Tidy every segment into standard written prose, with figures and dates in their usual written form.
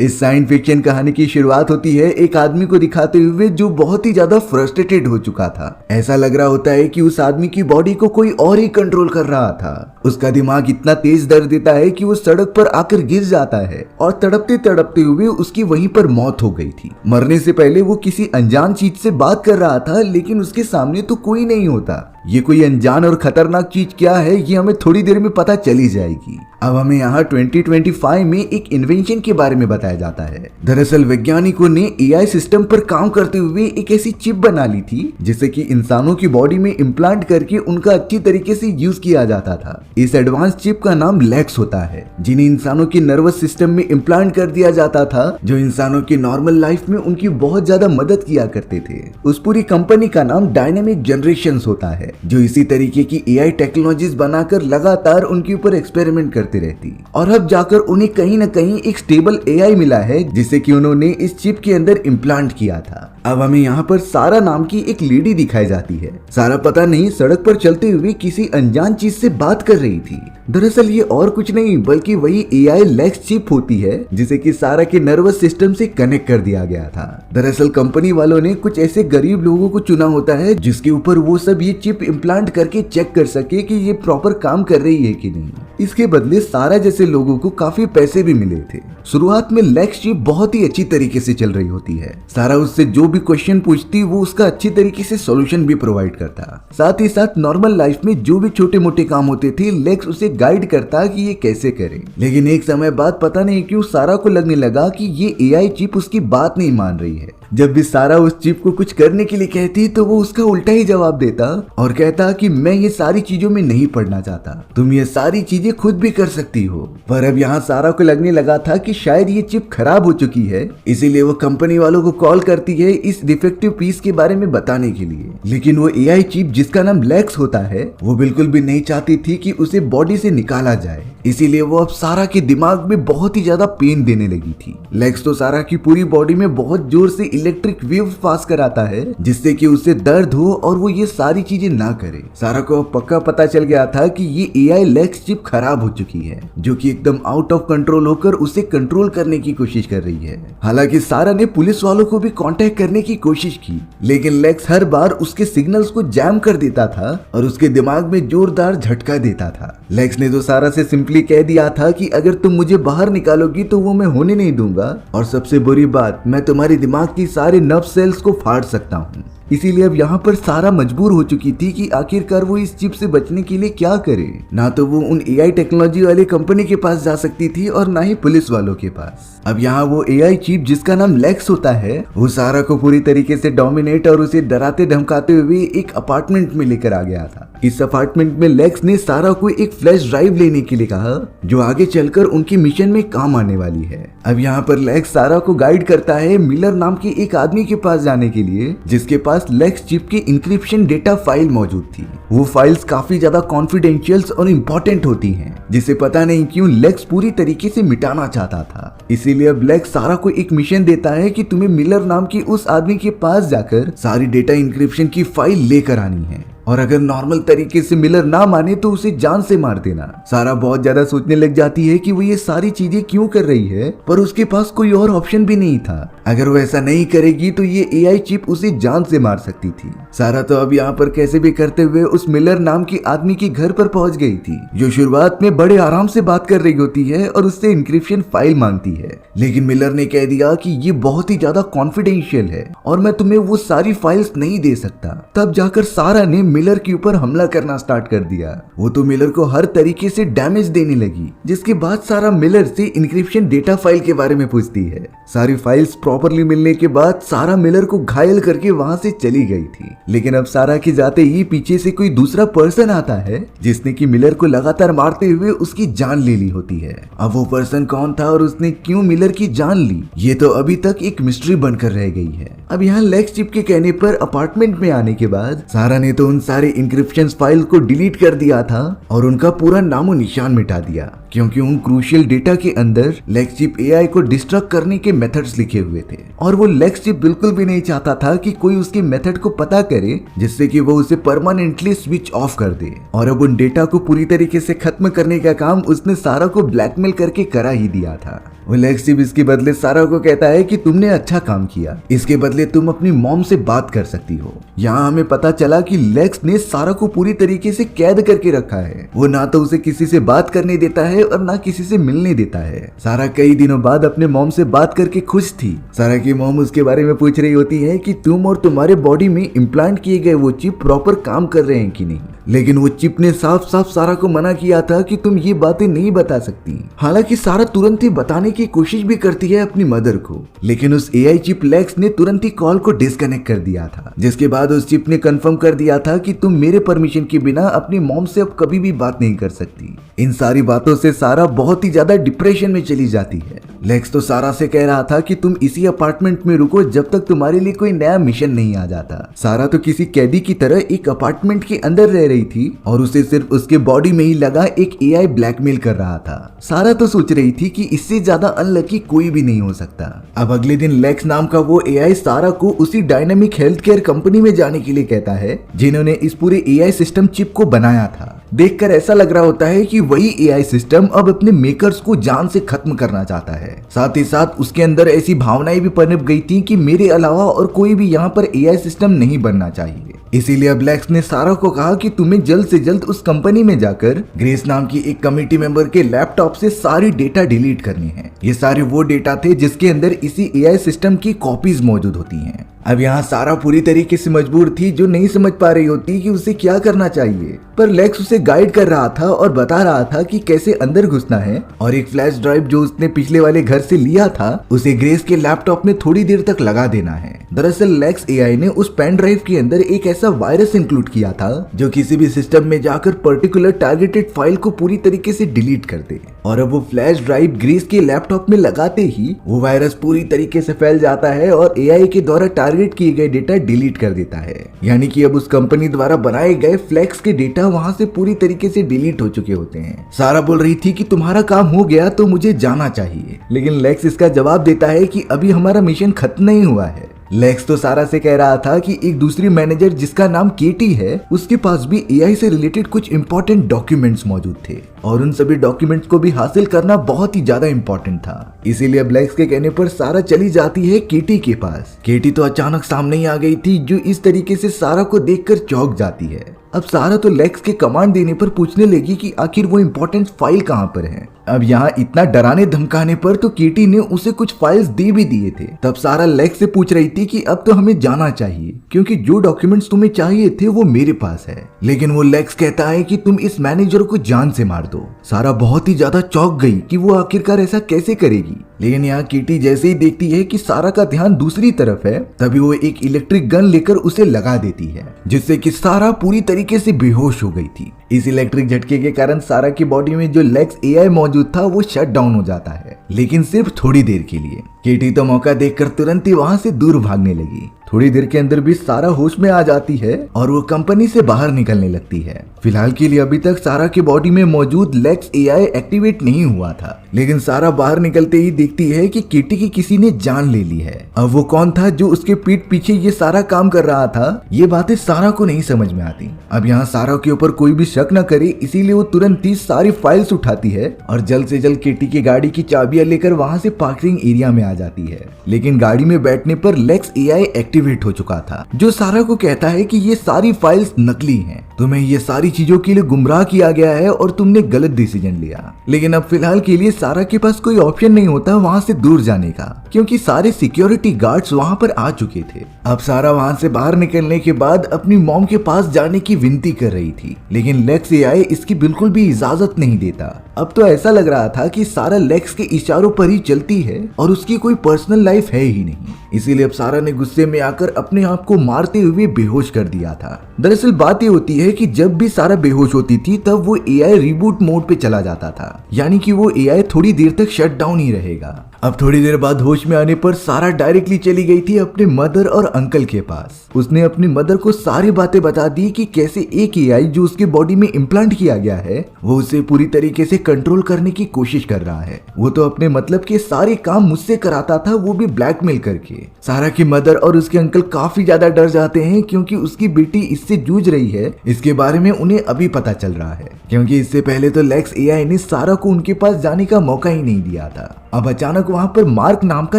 इस science fiction कहानी की शुरुआत होती है एक आदमी को दिखाते हुए जो बहुत ही ज्यादा फ्रस्ट्रेटेड हो चुका था। ऐसा लग रहा होता है कि उस आदमी की बॉडी को कोई और ही कंट्रोल कर रहा था। उसका दिमाग इतना तेज दर्द देता है कि वो सड़क पर आकर गिर जाता है और तड़पते तड़पते हुए उसकी वहीं पर मौत हो गई थी। मरने से पहले वो किसी अनजान चीज से बात कर रहा था, लेकिन उसके सामने तो कोई नहीं होता। ये कोई अनजान और खतरनाक चीज क्या है ये हमें थोड़ी देर में पता चली जाएगी। अब हमें यहाँ 2025 में एक इन्वेंशन के बारे में बताया जाता है। दरअसल वैज्ञानिकों ने एआई सिस्टम पर काम करते हुए एक ऐसी चिप बना ली थी जिसे कि इंसानों की बॉडी में इम्प्लांट करके उनका अच्छी तरीके से यूज किया जाता था। इस एडवांस चिप का नाम लेक्स होता है, जिन्हें इंसानों के नर्वस सिस्टम में इम्प्लांट कर दिया जाता था, जो इंसानों की नॉर्मल लाइफ में उनकी बहुत ज्यादा मदद किया करते थे। उस पूरी कंपनी का नाम डायनेमिक जनरेशंस होता है, जो इसी तरीके की एआई टेक्नोलॉजीज बनाकर लगातार उनके ऊपर एक्सपेरिमेंट करती रहती। और अब जाकर उन्हें कहीं न कहीं एक स्टेबल एआई मिला है जिसे कि उन्होंने इस चिप के अंदर इम्प्लांट किया था। अब हमें यहाँ पर सारा नाम की एक लेडी दिखाई जाती है। सारा पता नहीं सड़क पर चलते हुए किसी अनजान चीज से बात कर रही थी। दरअसल ये और कुछ नहीं बल्कि वही एआई लेक्स चिप होती है जिसे कि सारा के नर्वस सिस्टम से कनेक्ट कर दिया गया था। दरअसल कंपनी वालों ने कुछ ऐसे गरीब लोगों को चुना होता है जिसके ऊपर वो सब ये चिप इम्प्लांट करके चेक कर सके कि ये प्रॉपर काम कर रही है कि नहीं। इसके बदले सारा जैसे लोगों को काफी पैसे भी मिले थे। शुरुआत में लेक्स चिप बहुत ही अच्छी तरीके से चल रही होती है। सारा उससे जो भी क्वेश्चन पूछती वो उसका अच्छी तरीके से सॉल्यूशन भी प्रोवाइड करता। साथ ही साथ नॉर्मल लाइफ में जो भी छोटे मोटे काम होते थे लेक्स उसे गाइड करता कि ये कैसे करे। लेकिन एक समय बाद पता नहीं क्यों सारा को लगने लगा कि ये एआई चिप उसकी बात नहीं मान रही है। जब भी सारा उस चिप को कुछ करने के लिए कहती तो वो उसका उल्टा ही जवाब देता और कहता कि मैं ये सारी चीजों में नहीं पढ़ना चाहता, तुम ये सारी चीजें खुद भी कर सकती हो। पर अब यहाँ सारा को लगने लगा था कि शायद ये चिप खराब हो चुकी है, इसीलिए वो कंपनी वालों को कॉल करती है इस डिफेक्टिव पीस के बारे में बताने के लिए। लेकिन वो एआई चिप जिसका नाम लेक्स होता है वो बिल्कुल भी नहीं चाहती थी कि उसे बॉडी से निकाला जाए, इसीलिए वो अब सारा के दिमाग में बहुत ही ज्यादा पेन देने लगी थी। लेक्स तो सारा की पूरी बॉडी में बहुत जोर से इलेक्ट्रिक वेव पास कराता है जिससे कि उसे दर्द हो और वो ये सारी चीजें ना करे। सारा को पक्का पता चल गया था कि ये एआई लेक्स चिप खराब हो चुकी है, जो कि एकदम आउट ऑफ कंट्रोल होकर उसे कंट्रोल करने की कोशिश कर रही है। हालांकि सारा ने पुलिस वालों को भी कांटेक्ट करने की कोशिश की, लेकिन लेक्स हर बार उसके सिग्नल्स को जैम कर देता था और उसके दिमाग में जोरदार झटका देता था। लेक्स ने तो सारा से सिंपली कह दिया था कि अगर तुम मुझे बाहर निकालोगी तो वो मैं होने नहीं दूंगा, और सबसे बुरी बात मैं तुम्हारे दिमाग की सारे नर्व सेल्स को फाड़ सकता हूँ। इसीलिए अब यहाँ पर सारा मजबूर हो चुकी थी कि आखिरकार वो इस चिप से बचने के लिए क्या करे। ना तो वो उन एआई टेक्नोलॉजी वाले कंपनी के पास जा सकती थी और ना ही पुलिस वालों के पास। अब यहाँ वो एआई चिप जिसका नाम लेक्स होता है वो सारा को पूरी तरीके से डोमिनेट और उसे डराते धमकाते हुए एक अपार्टमेंट में लेकर आ गया था। इस अपार्टमेंट में लेक्स ने सारा को एक फ्लैश ड्राइव लेने के लिए कहा जो आगे चलकर उनके मिशन में काम आने वाली है। अब यहाँ पर लेक्स सारा को गाइड करता है मिलर नाम के एक आदमी के पास जाने के लिए जिसके पास लेक्स चिप की इंक्रिप्शन डेटा फाइल मौजूद थी। वो फाइल्स काफी ज्यादा कॉन्फिडेंशियल और इम्पोर्टेंट होती हैं, जिसे पता नहीं क्यों लेक्स पूरी तरीके से मिटाना चाहता था। इसीलिए अब लेक्स सारा को एक मिशन देता है कि तुम्हें मिलर नाम के उस आदमी के पास जाकर सारी डेटा इंक्रिप्शन की फाइल लेकर आनी है, और अगर नॉर्मल तरीके से मिलर ना माने तो उसे जान से मार देना। सारा बहुत ज्यादा सोचने लग जाती है कि वो ये सारी चीजें क्यों कर रही है, पर उसके पास कोई और ऑप्शन भी नहीं था। अगर वो ऐसा नहीं करेगी तो ये एआई चिप उसे जान से मार सकती थी। सारा तो अब यहाँ पर कैसे भी करते हुए उस मिलर नाम के आदमी के घर पर पहुंच गई थी, जो शुरुआत में बड़े आराम से बात कर रही होती है और उससे इंक्रिप्शन फाइल मांगती है। लेकिन मिलर ने कह दिया कि ये बहुत ही ज्यादा कॉन्फिडेंशियल है और मैं तुम्हें वो सारी फाइल्स नहीं दे सकता। तब जाकर सारा ने मिलर के ऊपर हमला करना स्टार्ट कर दिया। वो तो मिलर को हर तरीके से डैमेज देने लगी, जिसके बाद सारा मिलर से इंक्रिप्शन डेटा फाइल के बारे में पूछती है। सारी फाइल्स प्रॉपरली मिलने के बाद सारा मिलर को घायल करके वहां से चली गई थी। लेकिन अब सारा के जाते ही पीछे से कोई दूसरा पर्सन आता है जिसने कि मिलर को लगातार मारते हुए उसकी जान ले ली होती है। अब वो पर्सन कौन था और उसने क्यों मिलर की जान ली, ये तो अभी तक एक मिस्ट्री बनकर रह गई है। अब यहाँ लेक्स चिप के कहने पर अपार्टमेंट में आने के बाद सारा ने तो उन सारे इंक्रिप्शन फाइल को डिलीट कर दिया था और उनका पूरा नामो निशान मिटा दिया, क्योंकि उन क्रूशियल डेटा के अंदर लेक्स चिप एआई को डिस्ट्रक्ट करने के मेथड्स लिखे हुए थे। और वो लेक्स चिप बिल्कुल भी नहीं चाहता था कि कोई उसके मेथड को पता करे जिससे कि वो उसे परमानेंटली स्विच ऑफ कर दे। और अब उन डेटा को पूरी तरीके से खत्म करने का काम उसने सारा को ब्लैकमेल करके करा ही दिया था। वो लेक्स सिर्फ इसके बदले सारा को कहता है कि तुमने अच्छा काम किया, इसके बदले तुम अपनी मॉम से बात कर सकती हो। यहाँ हमें पता चला कि लेक्स ने सारा को पूरी तरीके से कैद करके रखा है। वो ना तो उसे किसी से बात करने देता है और ना किसी से मिलने देता है। सारा कई दिनों बाद अपने मॉम से बात करके खुश थी। सारा की मॉम उसके बारे में पूछ रही होती है कि तुम और तुम्हारे बॉडी में इम्प्लांट किए गए वो चिप प्रॉपर काम कर रहे हैं कि नहीं, लेकिन वो चिप ने साफ साफ सारा को मना किया था कि तुम ये बातें नहीं बता सकती। हालांकि सारा तुरंत ही बताने की कोशिश भी करती है अपनी मदर को, लेकिन उस एआई चिप लेक्स ने तुरंत ही कॉल को डिस्कनेक्ट कर दिया था, जिसके बाद उस चिप ने कंफर्म कर दिया था कि तुम मेरे परमिशन के बिना अपनी मॉम से अब कभी भी बात नहीं कर सकती। इन सारी बातों से सारा बहुत ही ज्यादा डिप्रेशन में चली जाती है। लेक्स तो सारा से कह रहा था कि तुम इसी अपार्टमेंट में रुको जब तक तुम्हारे लिए कोई नया मिशन नहीं आ जाता। सारा तो किसी कैदी की तरह एक अपार्टमेंट के अंदर रह रही थी और उसे सिर्फ उसके बॉडी में ही लगा एक एआई ब्लैकमेल कर रहा था। सारा तो सोच रही थी कि इससे ज्यादा अनलकी कोई भी नहीं हो सकता। अब अगले दिन लेक्स नाम का वो एआई सारा को उसी डायनामिक हेल्थ केयर कंपनी में जाने के लिए कहता है जिन्होंने इस पूरे एआई सिस्टम चिप को बनाया था। देखकर ऐसा लग रहा होता है कि वही एआई सिस्टम अब अपने मेकर्स को जान से खत्म करना चाहता है। साथ ही साथ उसके अंदर ऐसी भावनाएं भी पनप गई थी कि मेरे अलावा और कोई भी यहाँ पर एआई सिस्टम नहीं बनना चाहिए। इसीलिए अब लेक्स ने सारा को कहा कि तुम्हें जल्द से जल्द उस कंपनी में जाकर ग्रेस नाम की एक कमेटी मेंबर के लैपटॉप से सारी डेटा डिलीट करनी है। ये सारे वो डेटा थे जिसके अंदर इसी एआई सिस्टम की कॉपीज मौजूद होती हैं। अब यहाँ सारा पूरी तरीके से मजबूर थी, जो नहीं समझ पा रही होती कि उसे क्या करना चाहिए, पर लेक्स उसे गाइड कर रहा था और बता रहा था कि कैसे अंदर घुसना है और एक फ्लैश ड्राइव जो उसने पिछले वाले घर से लिया था उसे ग्रेस के लैपटॉप में थोड़ी देर तक लगा देना है। दरअसल लेक्स एआई ने उस पेन ड्राइव के अंदर एक ऐसा वायरस इंक्लूड किया था जो किसी भी सिस्टम में जाकर पर्टिकुलर टारगेटेड फाइल को पूरी तरीके से डिलीट कर दे, और अब वो फ्लैश ड्राइव ग्रेस के लैपटॉप में लगाते ही वो वायरस पूरी तरीके से फैल जाता है और एआई के द्वारा टारगेट किए गए डेटा डिलीट कर देता है। यानी कि अब उस कंपनी द्वारा बनाए गए फ्लेक्स के डेटा वहां से पूरी तरीके से डिलीट हो चुके होते हैं। सारा बोल रही थी कि तुम्हारा काम हो गया तो मुझे जाना चाहिए, लेकिन लेक्स इसका जवाब देता है कि अभी हमारा मिशन खत्म नहीं हुआ है। लेक्स तो सारा से कह रहा था कि एक दूसरी मैनेजर जिसका नाम केटी है उसके पास भी एआई से रिलेटेड कुछ इंपॉर्टेंट डॉक्यूमेंट्स मौजूद थे और उन सभी डॉक्यूमेंट्स को भी हासिल करना बहुत ही ज्यादा इंपॉर्टेंट था। इसीलिए अब लेक्स के कहने पर सारा चली जाती है केटी के पास। केटी तो अचानक सामने ही आ गई थी, जो इस तरीके से सारा को देखकर चौंक जाती है। अब सारा तो लेक्स के कमांड देने पर पूछने लगी कि आखिर वो इम्पोर्टेंट फाइल कहाँ पर है। अब यहाँ इतना डराने धमकाने पर तो केटी ने उसे कुछ फाइल्स दे भी दिए थे। तब सारा लेक्स से पूछ रही थी कि अब तो हमें जाना चाहिए क्योंकि जो डॉक्यूमेंट्स तुम्हें चाहिए थे वो मेरे पास है, लेकिन वो लेक्स कहता है कि तुम इस मैनेजर को जान से मार दो। सारा बहुत ही ज्यादा चौंक गई कि वो आखिरकार ऐसा कैसे करेगी, लेकिन यहाँ केटी जैसे ही देखती है कि सारा का ध्यान दूसरी तरफ है तभी वो एक इलेक्ट्रिक गन लेकर उसे लगा देती है, जिससे कि सारा पूरी तरीके से बेहोश हो गई थी। इस इलेक्ट्रिक झटके के कारण सारा की बॉडी में जो लेक्स एआई मौजूद था वो शट डाउन हो जाता है, लेकिन सिर्फ थोड़ी देर के लिए। केटी तो मौका देखकर तुरंत ही वहां से दूर भागने लगी। थोड़ी देर के अंदर भी सारा होश में आ जाती है और वो कंपनी से बाहर निकलने लगती है। फिलहाल के लिए अभी तक सारा की बॉडी में मौजूद लेक्स एआई एक्टिवेट नहीं हुआ था, लेकिन सारा बाहर निकलते ही देखती है कि केटी की किसी ने जान ले ली है। अब वो कौन था जो उसके पीठ पीछे ये सारा काम कर रहा था, ये बातें सारा को नहीं समझ में आती। अब यहाँ सारा के ऊपर कोई भी शक न करे, इसीलिए वो तुरंत ही सारी फाइल्स उठाती है और जल्द से जल्द केटी की गाड़ी की चाबियां लेकर वहां से पार्किंग एरिया में आ जाती है। लेकिन गाड़ी में बैठने पर लेक्स एआई एक्टिवेट हो चुका था, जो सारा को कहता है कि ये सारी फाइल्स नकली हैं, तुम्हें ये सारी चीजों के लिए गुमराह किया गया है और तुमने गलत डिसीजन लिया। लेकिन अब फिलहाल के लिए सारा के पास कोई ऑप्शन नहीं होता वहां से दूर जाने का, क्योंकि सारे सिक्योरिटी गार्ड्स वहां पर आ चुके थे। अब सारा वहां से बाहर निकलने के बाद अपनी मॉम के पास जाने की विनती कर रही थी, लेकिन लेक्स एआई इसकी बिल्कुल भी इजाजत नहीं देता। अब तो ऐसा लग रहा था कि सारा लेक्स के इशारों पर ही चलती है और उसकी कोई पर्सनल लाइफ है ही नहीं। इसीलिए अब सारा ने गुस्से में आकर अपने आप को मारते हुए बेहोश कर दिया था। दरअसल बात ये होती है कि जब भी सारा बेहोश होती थी तब वो एआई रिबूट मोड पे चला जाता था, यानी कि वो एआई थोड़ी देर तक शट डाउन ही रहेगा। अब थोड़ी देर बाद होश में आने पर सारा डायरेक्टली चली गई थी अपने मदर और अंकल के पास। उसने अपनी मदर को सारी बातें बता दी कि कैसे एक एआई जो उसके बॉडी में इम्प्लांट किया गया है वो उसे पूरी तरीके से कंट्रोल करने की कोशिश कर रहा है। वो तो अपने मतलब के सारे काम मुझसे कराता था, वो भी ब्लैकमेल करके। सारा की मदर और उसके अंकल काफी ज्यादा डर जाते हैं क्योंकि उसकी बेटी इससे जूझ रही है। इसके बारे में उन्हें अभी पता चल रहा है क्योंकि इससे पहले तो लेक्स एआई ने सारा को उनके पास जाने का मौका ही नहीं दिया था। अब अचानक वहां पर मार्क नाम का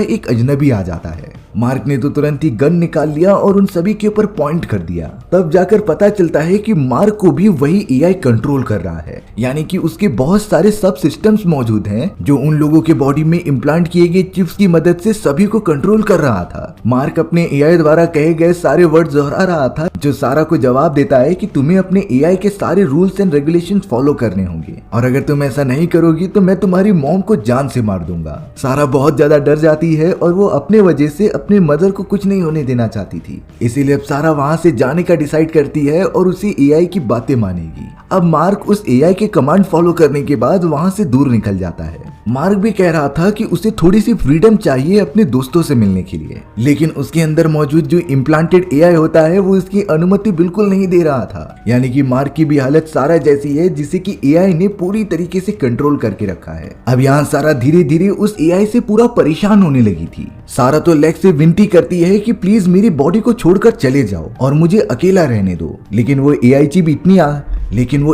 एक अजनबी आ जाता है। मार्क ने तो तुरंत ही गन निकाल लिया और उन सभी के ऊपर पॉइंट कर दिया। तब जाकर पता चलता है कि मार्क को भी वही एआई कंट्रोल कर रहा है, यानी कि उसके बहुत सारे सब सिस्टम्स मौजूद हैं जो उन लोगों के बॉडी में इम्प्लांट किए गए चिप्स की मदद से सभी को कंट्रोल कर रहा था। मार्क अपने एआई द्वारा कहे गए सारे वर्ड दोहरा रहा था, जो सारा को जवाब देता है कि तुम्हें अपने एआई के सारे रूल्स एंड रेगुलेशंस फॉलो करने होंगे और अगर तुम ऐसा नहीं करोगी तो मैं तुम्हारी मॉम को जान से मार दूंगा। सारा बहुत ज्यादा डर जाती है और वो अपने वजह से अपने मदर को कुछ नहीं होने देना चाहती थी, इसीलिए अब सारा वहां से जाने का डिसाइड करती है और उसी एआई की बातें मानेगी। अब मार्क उस एआई के कमांड फॉलो करने के बाद वहां से दूर निकल जाता है। मार्क भी कह रहा था कि उसे थोड़ी सी फ्रीडम चाहिए अपने दोस्तों से मिलने के लिए, लेकिन उसके अंदर मौजूद जो इम्प्लांटेड एआई होता है वो इसकी अनुमति बिल्कुल नहीं दे रहा था। यानी कि मार्क की भी हालत सारा जैसी है, जिसे कि एआई ने पूरी तरीके से कंट्रोल करके रखा है। अब यहाँ सारा धीरे धीरे उस एआई से पूरा परेशान होने लगी थी। सारा तो लेक्स से विनती करती है कि प्लीज मेरी बॉडी को छोड़कर चले जाओ और मुझे अकेला रहने दो, लेकिन वो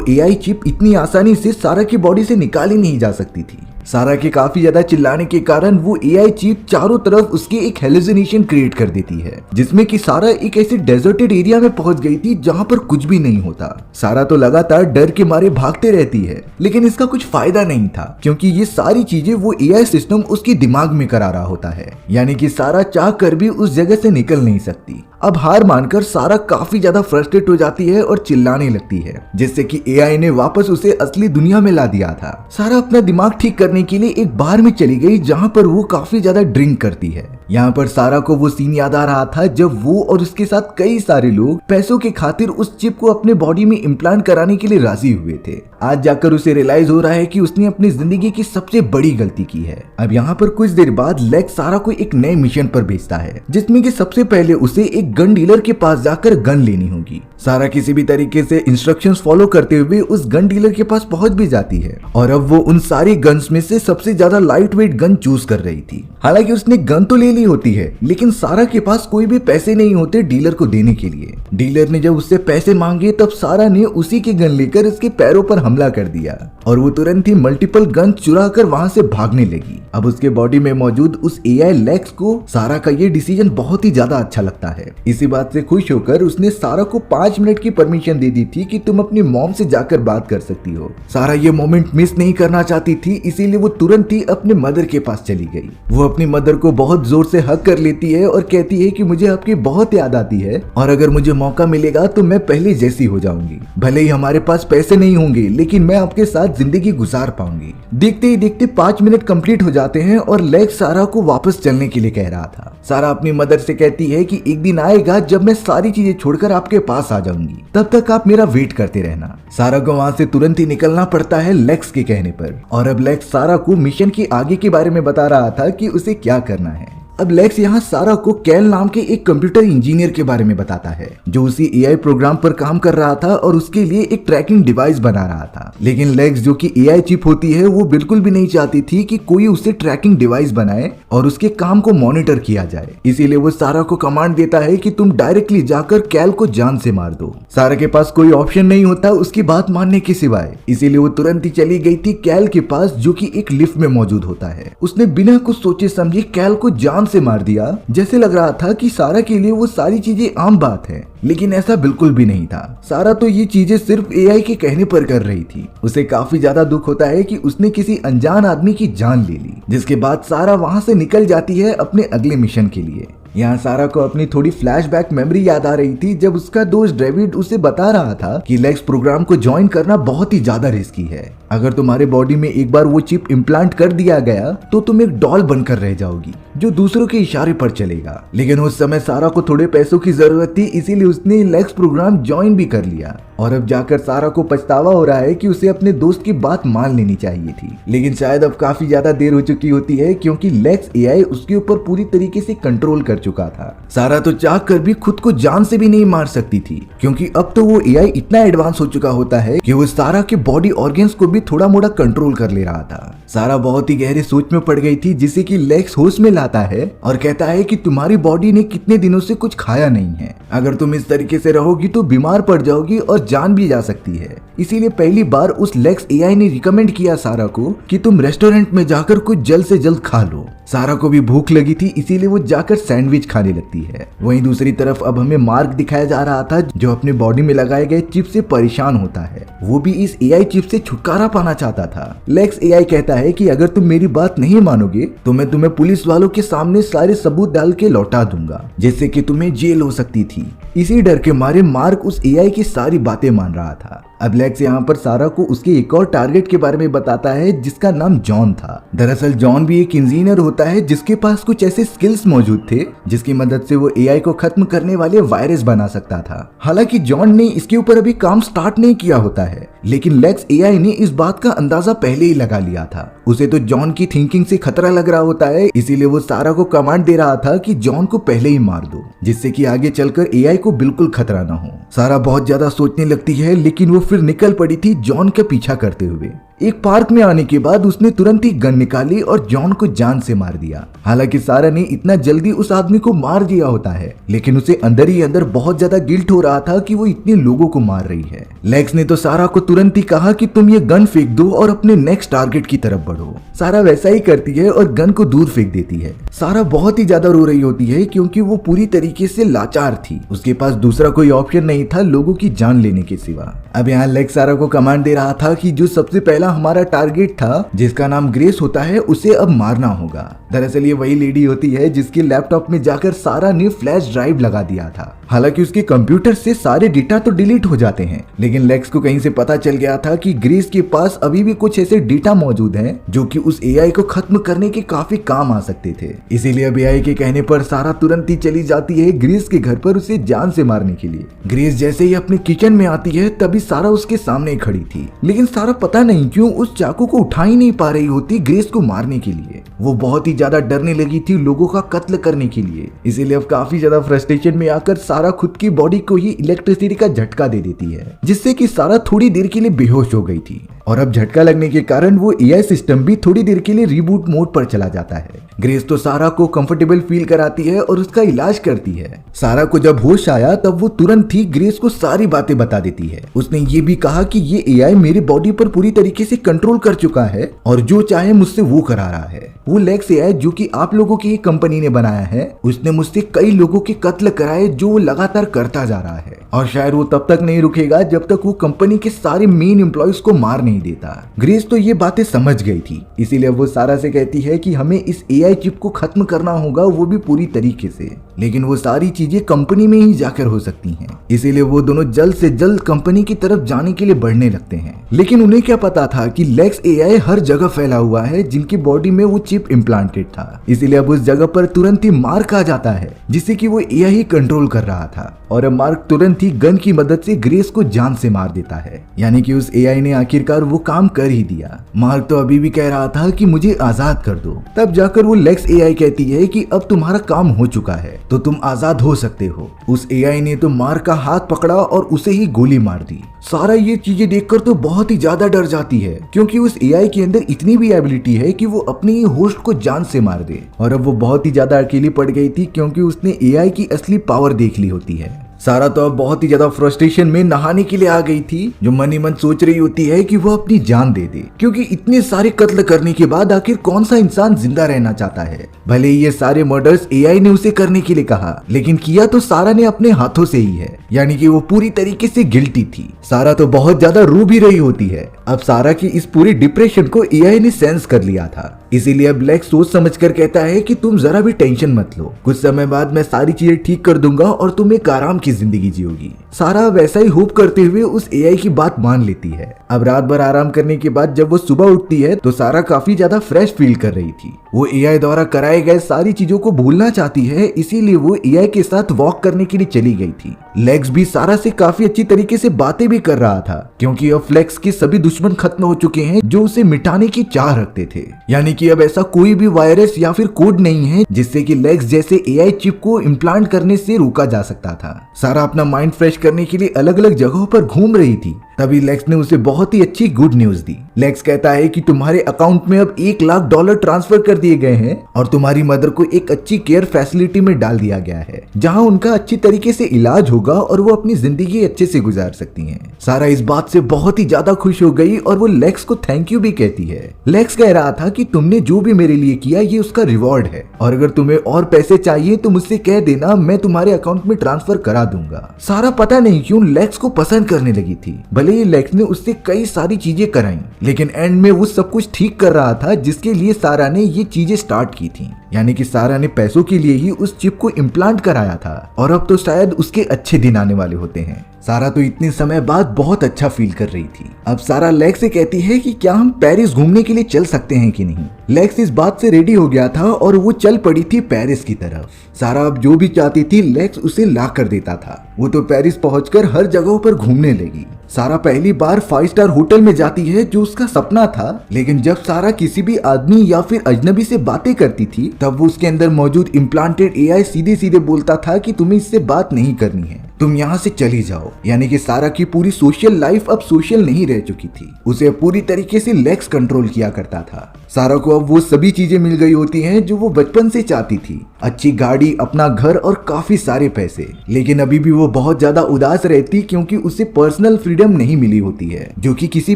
एआई चिप इतनी आसानी से सारा की बॉडी से निकाली नहीं जा सकती थी। सारा के काफी ज्यादा चिल्लाने के कारण वो एआई चिप चारों तरफ उसके एक हेलुसिनेशन क्रिएट कर देती है, जिसमें कि सारा एक ऐसे डेजर्टेड एरिया में पहुंच गई थी जहां पर कुछ भी नहीं होता। सारा तो लगातार डर के मारे भागते रहती है, लेकिन इसका कुछ फायदा नहीं था क्योंकि ये सारी चीजें वो एआई सिस्टम उसके दिमाग में करा रहा होता है, यानी कि सारा चाह कर भी उस जगह से निकल नहीं सकती। अब हार मानकर सारा काफी ज्यादा फ्रस्ट्रेट हो जाती है और चिल्लाने लगती है, जिससे कि एआई ने वापस उसे असली दुनिया में ला दिया था। सारा अपना दिमाग ठीक करने के लिए एक बार में चली गई जहां पर वो काफी ज्यादा ड्रिंक करती है। यहाँ पर सारा को वो सीन याद आ रहा था जब वो और उसके साथ कई सारे लोग पैसों के खातिर उस चिप को अपने बॉडी में इम्प्लांट कराने के लिए राजी हुए थे। आज जाकर उसे रियलाइज हो रहा है कि उसने अपनी जिंदगी की सबसे बड़ी गलती की है। अब यहाँ पर कुछ देर बाद लेक्स सारा को एक नए मिशन पर भेजता है, जिसमें कि सबसे पहले उसे एक गन डीलर के पास जाकर गन लेनी होगी। सारा किसी भी तरीके से इंस्ट्रक्शंस फॉलो करते हुए उस गन डीलर के पास पहुंच भी जाती है और अब वो उन सारी गन्स में से सबसे ज्यादा लाइट वेट गन चूज कर रही थी। हालांकि उसने गन तो ले ली होती है, लेकिन सारा के पास कोई भी पैसे नहीं होते डीलर को देने के लिए। डीलर ने जब उससे पैसे मांगे तब सारा ने उसी की गन लेकर उसके पैरों पर हमला कर दिया और वो तुरंत ही मल्टीपल गन चुरा कर वहां से भागने लगी। अब उसके बॉडी में मौजूद उस एआई लेक्स को सारा का ये डिसीजन बहुत ही ज्यादा अच्छा लगता है। इसी बात से खुश होकर उसने सारा को 5 मिनट की परमिशन दे दी थी कि तुम अपनी मॉम से जाकर बात कर सकती हो। सारा ये मोमेंट मिस नहीं करना चाहती थी, इसीलिए वो तुरंत ही अपने मदर के पास चली गई। वो अपनी मदर को बहुत जोर से हग कर लेती है और कहती है कि मुझे आपकी बहुत याद आती है और अगर मुझे मौका मिलेगा तो मैं पहले जैसी हो जाऊंगी। भले ही हमारे पास पैसे नहीं होंगे, लेकिन मैं आपके साथ जिंदगी गुजार पाऊंगी। देखते ही देखते 5 मिनट कंप्लीट हो जाते हैं और लेक्स सारा को वापस चलने के लिए कह रहा था। सारा अपनी मदर से कहती है कि एक दिन आएगा जब मैं सारी चीजें छोड़कर आपके पास आ जाऊंगी, तब तक आप मेरा वेट करते रहना। सारा को वहां से तुरंत ही निकलना पड़ता है लेक्स के कहने पर और अब लेक्स सारा को मिशन के आगे के बारे में बता रहा था कि उसे क्या करना है। अब लेक्स यहाँ सारा को कैल नाम के एक कंप्यूटर इंजीनियर के बारे में बताता है जो उसी एआई प्रोग्राम पर काम कर रहा था और उसके लिए एक ट्रैकिंग डिवाइस बना रहा था। लेकिन लेक्स जो कि एआई चिप होती है वो बिल्कुल भी नहीं चाहती थी कि कोई उससे ट्रैकिंग डिवाइस बनाए और उसके काम को मॉनिटर किया जाए। इसीलिए वो सारा को कमांड देता है कि तुम डायरेक्टली जाकर कैल को जान से मार दो। सारा के पास कोई ऑप्शन नहीं होता उसकी बात मानने के सिवाय, इसीलिए वो तुरंत ही चली गई थी कैल के पास जो कि एक लिफ्ट में मौजूद होता है। उसने बिना कुछ सोचे समझे कैल को जान से मार दिया। जैसे लग रहा था कि सारा के लिए वो सारी चीजें आम बात है, लेकिन ऐसा बिल्कुल भी नहीं था। सारा तो ये चीजें सिर्फ एआई के कहने पर कर रही थी। उसे काफी ज्यादा दुख होता है कि उसने किसी अनजान आदमी की जान ले ली, जिसके बाद सारा वहां से निकल जाती है अपने अगले मिशन के लिए। यहाँ सारा को अपनी थोड़ी फ्लैशबैक मेमोरी याद आ रही थी जब उसका दोस्त डेविड उसे बता रहा था कि लेक्स प्रोग्राम को ज्वाइन करना बहुत ही ज्यादा रिस्की है। अगर तुम्हारे बॉडी में एक बार वो चिप इम्प्लांट कर दिया गया तो तुम एक डॉल बनकर रह जाओगी जो दूसरों के इशारे पर चलेगा। लेकिन उस समय सारा को थोड़े पैसों की जरूरत थी, इसीलिए उसने लेक्स प्रोग्राम ज्वाइन भी कर लिया और अब जाकर सारा को पछतावा हो रहा है कि उसे अपने दोस्त की बात मान लेनी चाहिए थी। लेकिन शायद अब काफी ज्यादा देर हो चुकी होती है क्योंकि लेक्स एआई उसके ऊपर पूरी तरीके से कंट्रोल कर चुका था। सारा तो चाह कर भी खुद को जान से भी नहीं मार सकती थी क्योंकि अब तो वो एआई इतना एडवांस हो चुका होता है कि वो सारा के बॉडी ऑर्गन्स को भी भी थोड़ा मोड़ा कंट्रोल कर ले रहा था। सारा बहुत ही गहरे सोच में पड़ गई थी, जिसे कि लेक्स होश में लाता है और कहता है कि तुम्हारी बॉडी ने कितने दिनों से कुछ खाया नहीं है, अगर तुम इस तरीके से रहोगी तो बीमार पड़ जाओगी और जान भी जा सकती है। इसीलिए पहली बार उस लेक्स एआई ने रिकमेंड किया सारा को कि तुम रेस्टोरेंट में जाकर कुछ जल्द से जल्द खा लो। सारा को भी भूख लगी थी, इसीलिए वो जाकर सैंडविच खाने लगती है। वहीं दूसरी तरफ अब हमें मार्क दिखाया जा रहा था, जो अपने बॉडी में लगाए गए चिप से परेशान होता है। वो भी इस एआई चिप से छुटकारा पाना चाहता था। लेक्स एआई कहता है कि अगर तुम मेरी बात नहीं मानोगे तो मैं तुम्हें पुलिस वालों के सामने सारे सबूत डाल के लौटा दूंगा, जिससे कि तुम्हें जेल हो सकती थी। इसी डर के मारे मार्क उस एआई की सारी बातें मान रहा था। अब लेक्स यहाँ पर सारा को उसके एक और टारगेट के बारे में बताता है, जिसका नाम जॉन था। दरअसल जॉन भी एक इंजीनियर होता है, जिसके पास कुछ ऐसे स्किल्स मौजूद थे जिसकी मदद से वो एआई को खत्म करने वाले वायरस बना सकता था। हालांकि जॉन ने इसके ऊपर अभी काम स्टार्ट नहीं किया होता है, लेकिन लेक्स एआई ने इस बात का अंदाजा पहले ही लगा लिया था। उसे तो जॉन की थिंकिंग से खतरा लग रहा होता है, इसीलिए वो सारा को कमांड दे रहा था कि जॉन को पहले ही मार दो, जिससे कि आगे चलकर एआई को बिल्कुल खतरा ना हो। सारा बहुत ज्यादा सोचने लगती है, लेकिन वो फिर निकल पड़ी थी जॉन का पीछा करते हुए। एक पार्क में आने के बाद उसने तुरंत ही गन निकाली और जॉन को जान से मार दिया। हालांकि सारा ने इतना जल्दी उस आदमी को मार दिया होता है, लेकिन उसे अंदर ही अंदर बहुत ज्यादा गिल्ट हो रहा था कि वो इतने लोगों को मार रही है। लेक्स ने तो सारा को तुरंत ही कहा कि तुम ये गन फेंक दो और अपने नेक्स्ट टारगेट की तरफ बढ़ो। सारा वैसा ही करती है और गन को दूर फेंक देती है। सारा बहुत ही ज्यादा रो रही होती है, क्योंकि वो पूरी तरीके से लाचार थी। उसके पास दूसरा कोई ऑप्शन नहीं था लोगों की जान लेने के सिवा। अब यहाँ लेक्स सारा को कमांड दे रहा था कि जो सबसे पहला हमारा टारगेट था, जिसका नाम ग्रेस होता है, उसे अब मारना होगा। दरअसल ये वही लेडी होती है जिसके लैपटॉप में जाकर सारा ने फ्लैश ड्राइव लगा दिया था। हालांकि उसके कंप्यूटर से सारे डेटा तो डिलीट हो जाते हैं, लेकिन लेक्स को कहीं से पता चल गया था कि ग्रेस के पास अभी भी कुछ ऐसे डेटा मौजूद हैं जो कि उस एआई को खत्म करने के काफी काम आ सकते थे। इसीलिए अब एआई के कहने पर सारा तुरंत ही चली जाती है ग्रेस के घर पर उसे जान से मारने के लिए। ग्रेस जैसे ही अपने किचन में आती है, तभी सारा उसके सामने खड़ी थी, लेकिन सारा पता नहीं क्यों उस चाकू को उठा ही नहीं पा रही होती ग्रेस को मारने के लिए। वो बहुत ही ज्यादा डरने लगी थी लोगों का कत्ल करने के लिए। इसीलिए अब काफी ज्यादा फ्रस्ट्रेशन में आकर सारा खुद की बॉडी को ही इलेक्ट्रिसिटी का झटका दे देती है, जिससे कि सारा थोड़ी देर के लिए बेहोश हो गई थी। और अब झटका लगने के कारण वो एआई सिस्टम भी थोड़ी देर के लिए रिबूट मोड पर चला जाता है। ग्रेस तो सारा को कंफर्टेबल फील कराती है और उसका इलाज करती है। सारा को जब होश आया तब वो तुरंत ही ग्रेस को सारी बातें बता देती है। उसने ये भी कहा कि ये एआई मेरी बॉडी पर पूरी तरीके से कंट्रोल कर चुका है और जो चाहे मुझसे वो करा रहा है। वो लेक्स एआई जो कि आप लोगों की कंपनी ने बनाया है, उसने मुझसे कई लोगों के कत्ल कराए, जो वो लगातार करता जा रहा है। और शायद वो तब तक नहीं रुकेगा जब तक वो कंपनी के सारे मेन एम्प्लॉयज को मार नहीं देता। ग्रेस तो ये बातें समझ गई थी, इसीलिए वो सारा से कहती है कि हमें इस एआई चिप को खत्म करना होगा, वो भी पूरी तरीके से। लेकिन वो सारी चीजें कंपनी में ही जाकर हो सकती हैं। इसीलिए वो दोनों जल्द से जल्द कंपनी की तरफ जाने के लिए बढ़ने लगते हैं। लेकिन उन्हें क्या पता था कि लेक्स एआई हर जगह फैला हुआ है, जिनकी बॉडी में वो चिप इम्प्लांटेड था। इसीलिए अब उस जगह पर तुरंत ही मार्क आ जाता है, जिससे कि वो एआई ही कंट्रोल कर रहा था। और अब मार्क तुरंत ही गन की मदद से ग्रेस को जान से मार देता है। यानी कि उस एआई ने आखिरकार वो काम कर ही दिया। मार्क तो अभी भी कह रहा था कि मुझे आजाद कर दो। तब जाकर वो लेक्स एआई कहती है कि अब तुम्हारा काम हो चुका है, तो तुम आजाद हो सकते हो। उस एआई ने तो मार्क का हाथ पकड़ा और उसे ही गोली मार दी। सारा ये चीजें देखकर तो बहुत ही ज्यादा डर जाती है, क्योंकि उस एआई के अंदर इतनी भी एबिलिटी है कि वो अपने ही होस्ट को जान से मार दे। और अब वो बहुत ही ज्यादा अकेली पड़ गई थी, क्योंकि उसने एआई की असली पावर देख ली होती है। सारा तो अब बहुत ही ज्यादा फ्रस्ट्रेशन में नहाने के लिए आ गई थी, जो मन ही मन सोच रही होती है कि वो अपनी जान दे दे, क्योंकि इतने सारे कत्ल करने के बाद आखिर कौन सा इंसान जिंदा रहना चाहता है। भले ही ये सारे मर्डर्स एआई ने उसे करने के लिए कहा, लेकिन किया तो सारा ने अपने हाथों से ही है। यानी कि वो पूरी तरीके से गिल्टी थी। सारा तो बहुत ज्यादा रो भी रही होती है। अब सारा की इस पूरी डिप्रेशन को एआई ने सेंस कर लिया था, इसीलिए अब लेक्स सोच समझकर कहता है कि तुम जरा भी टेंशन मत लो, कुछ समय बाद मैं सारी चीजें ठीक कर दूंगा और तुम एक आराम की जिंदगी जियोगी। सारा वैसा ही होप करते हुए उस एआई की बात मान लेती है। अब रात भर आराम करने के बाद जब वो सुबह उठती है तो सारा काफी ज्यादा फ्रेश फील कर रही थी। वो एआई द्वारा कराए गए सारी चीजों को भूलना चाहती है, इसीलिए वो एआई के साथ वॉक करने के लिए चली गई थी। लेक्स भी सारा से काफी अच्छी तरीके से बातें भी कर रहा था, क्योंकि अब फ्लेक्स के सभी दुश्मन खत्म हो चुके हैं जो उसे मिटाने की चाह रखते थे। यानी कि अब ऐसा कोई भी वायरस या फिर कोड नहीं है जिससे कि लेक्स जैसे एआई चिप को इम्प्लांट करने से रोका जा सकता था। सारा अपना माइंड फ्रेश करने के लिए अलग अलग जगहों पर घूम रही थी, तभी लेक्स ने उसे बहुत ही अच्छी गुड न्यूज दी। लेक्स कहता है कि तुम्हारे अकाउंट में अब $1,00,000 ट्रांसफर कर दिए गए हैं और तुम्हारी मदर को एक अच्छी केयर फैसिलिटी में डाल दिया गया है, जहां उनका अच्छी तरीके से इलाज होगा और वो अपनी जिंदगी अच्छे से गुजार सकती हैं। सारा इस बात से बहुत ही ज्यादा खुश हो गई और वो लेक्स को थैंक यू भी कहती है। लेक्स कह रहा था कि तुमने जो भी मेरे लिए किया ये उसका रिवॉर्ड है और अगर तुम्हें और पैसे चाहिए तो मुझसे कह देना, मैं तुम्हारे अकाउंट में ट्रांसफर करा दूंगा। सारा पता नहीं क्यों लेक्स को पसंद करने लगी थी। भले ही लेक्स ने उससे कई सारी चीजें कराई, लेकिन एंड में वो सब कुछ ठीक कर रहा था जिसके लिए सारा ने ये चीजें स्टार्ट की थी। यानी कि सारा ने पैसों के लिए ही उस चिप को इम्प्लांट कराया था और अब तो शायद उसके अच्छे दिन आने वाले होते हैं। सारा तो इतने समय बाद बहुत अच्छा फील कर रही थी। अब सारा लेक्स से कहती है कि क्या हम पेरिस घूमने के लिए चल सकते हैं कि नहीं। लेक्स इस बात से रेडी हो गया था और वो चल पड़ी थी पेरिस की तरफ। सारा अब जो भी चाहती थी लेक्स उसे ला कर देता था। वो तो पेरिस पहुंचकर हर जगहों पर घूमने लगी। सारा पहली बार 5 स्टार होटल में जाती है जो उसका सपना था, लेकिन जब सारा किसी भी आदमी या फिर अजनबी से बातें करती थी तब वो उसके अंदर मौजूद इम्प्लांटेड एआई सीधे सीधे बोलता था कि तुम्हें इससे बात नहीं करनी है, तुम यहाँ से चली जाओ। यानी कि सारा की पूरी सोशल लाइफ अब सोशल नहीं रह चुकी थी, उसे पूरी तरीके से लेक्स कंट्रोल किया करता था। सारा को अब वो सभी चीजें मिल गई होती हैं जो वो बचपन से चाहती थी, अच्छी गाड़ी, अपना घर और काफी सारे पैसे। लेकिन अभी भी वो बहुत ज्यादा उदास रहती क्योंकि उसे पर्सनल फ्रीडम नहीं मिली होती है, जो कि किसी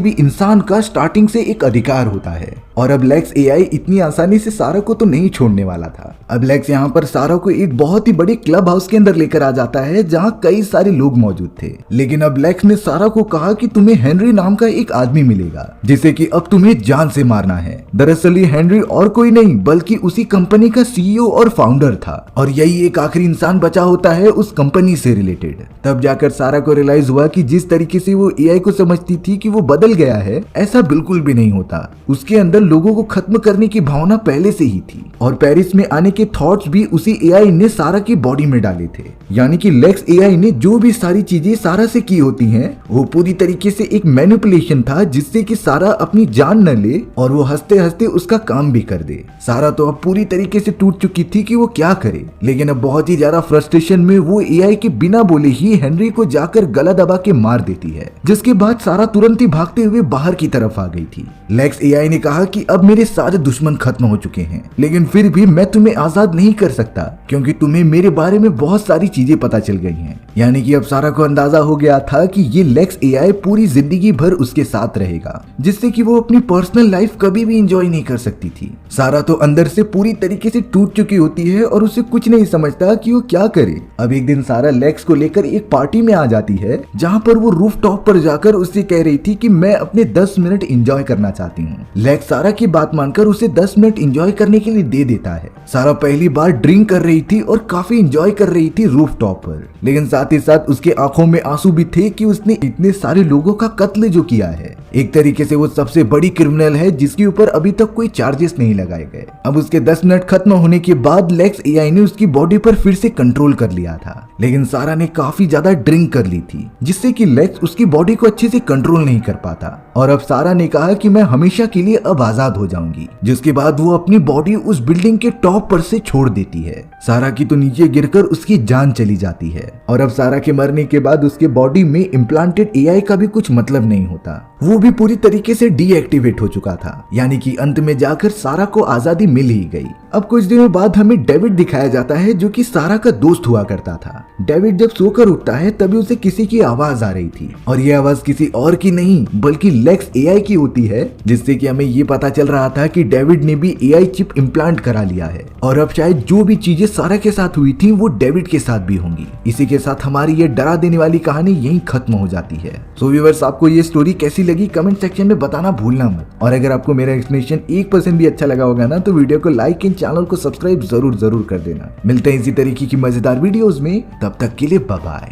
भी इंसान का स्टार्टिंग से एक अधिकार होता है। और अब लेक्स एआई इतनी आसानी से सारा को तो नहीं छोड़ने वाला था। अब लेक्स यहाँ पर सारा को एक बहुत ही बड़ी क्लब हाउस के अंदर लेकर आ जाता है जहाँ कई सारे लोग मौजूद थे। लेकिन अब लेक्स ने सारा को कहा कि तुम्हें हेनरी नाम का एक आदमी मिलेगा जिसे कि अब तुम्हें जान से मारना है। दरअसल ये हेनरी और कोई नहीं बल्कि उसी कंपनी का सीईओ और फाउंडर था और यही एक आखिरी इंसान बचा होता है उस कंपनी से रिलेटेड। तब जाकर सारा को रियलाइज हुआ कि जिस तरीके से वो एआई को समझती थी कि वो बदल गया है, ऐसा बिल्कुल भी नहीं होता। उसके अंदर लोगों को खत्म करने की भावना पहले से ही थी और पेरिस में आने के थॉट्स भी उसी एआई ने सारा की बॉडी में डाले थे। यानी कि लेक्स एआई ने जो भी सारी चीजें सारा से की होती हैं वो पूरी तरीके से एक मैनिपुलेशन था जिससे कि सारा अपनी जान न ले और वो हंसते हंसते उसका काम भी कर दे। सारा तो अब पूरी तरीके से टूट चुकी थी कि वो क्या करे, लेकिन अब बहुत ही ज्यादा फ्रस्ट्रेशन में वो एआई के बिना बोले ही हेनरी को जाकर गला दबा के मार देती है, जिसके बाद सारा तुरंत ही भागते हुए बाहर की तरफ आ गई थी। लेक्स एआई ने कहा कि अब मेरे सारे दुश्मन खत्म हो चुके हैं, लेकिन फिर भी मैं तुम्हें आजाद नहीं कर सकता क्योंकि तुम्हें मेरे बारे में बहुत सारी चीजें पता चल गई हैं। यानी कि अब सारा को अंदाजा हो गया था कि ये लेक्स एआई पूरी जिंदगी भर उसके साथ रहेगा, जिससे कि वो अपनी पर्सनल लाइफ कभी भी एंजॉय नहीं कर सकती थी। सारा तो अंदर से पूरी तरीके से टूट चुकी होती है और उसे कुछ नहीं समझता कि वो क्या करे। अब एक दिन सारा लेक्स को लेकर एक पार्टी में आ जाती है जहां पर वो रूफ टॉप पर जाकर उससे कह रही थी कि मैं अपने 10 मिनट एंजॉय करना चाहती हूँ। लेक्स सारा की बात मानकर उसे 10 मिनट एंजॉय करने के लिए दे देता है। सारा पहली बार ड्रिंक कर रही थी और काफी एंजॉय कर रही थी रूफ टॉप पर, लेकिन साथ ही साथ उसके आंखों में आंसू भी थे कि उसने इतने सारे लोगों का कत्ल जो किया है। एक तरीके से वो सबसे बड़ी क्रिमिनल है जिसके ऊपर अभी तक कोई चार्जेस नहीं लगाए गए। अब उसके 10 मिनट खत्म होने के बाद लेक्स एआई ने उसकी बॉडी पर फिर से कंट्रोल कर लिया था, लेकिन सारा ने काफी ज्यादा ड्रिंक कर ली थी जिससे कि लेक्स उसकी बॉडी को अच्छे से कंट्रोल नहीं कर पाता। और अब सारा ने कहा कि मैं हमेशा के लिए अब आजाद हो जाऊंगी, जिसके बाद वो अपनी बॉडी उस बिल्डिंग के टॉप पर से छोड़ देती है। सारा की तो नीचे गिरकर उसकी जान चली जाती है और अब सारा के मरने के बाद उसके बॉडी में इम्प्लांटेड एआई का भी कुछ मतलब नहीं होता, वो भी पूरी तरीके से डीएक्टिवेट हो चुका था। यानी कि अंत में जाकर सारा को आजादी मिल ही गई। अब कुछ दिनों बाद हमें डेविड दिखाया जाता है जो कि सारा का दोस्त हुआ करता था। डेविड जब सोकर उठता है तभी उसे किसी की आवाज आ रही थी और ये आवाज किसी और की नहीं बल्कि लेक्स एआई की होती है, जिससे कि हमें ये पता चल रहा था कि डेविड ने भी एआई चिप इम्प्लांट करा लिया है और अब शायद जो भी चीजें सारा के साथ हुई थी वो डेविड के साथ भी होंगी। इसी के साथ हमारी ये डरा देने वाली कहानी यहीं खत्म हो जाती है। सो व्यूअर्स, आपको ये स्टोरी कैसी लगी कमेंट सेक्शन में बताना भूलना मत, और अगर आपको मेरा एक्सप्लेनेशन 1% भी अच्छा लगा होगा ना तो वीडियो को लाइक एंड चैनल को सब्सक्राइब जरूर कर देना। मिलते हैं इसी तरीके की मजेदार वीडियोस में, तब तक के लिए बाय बाय।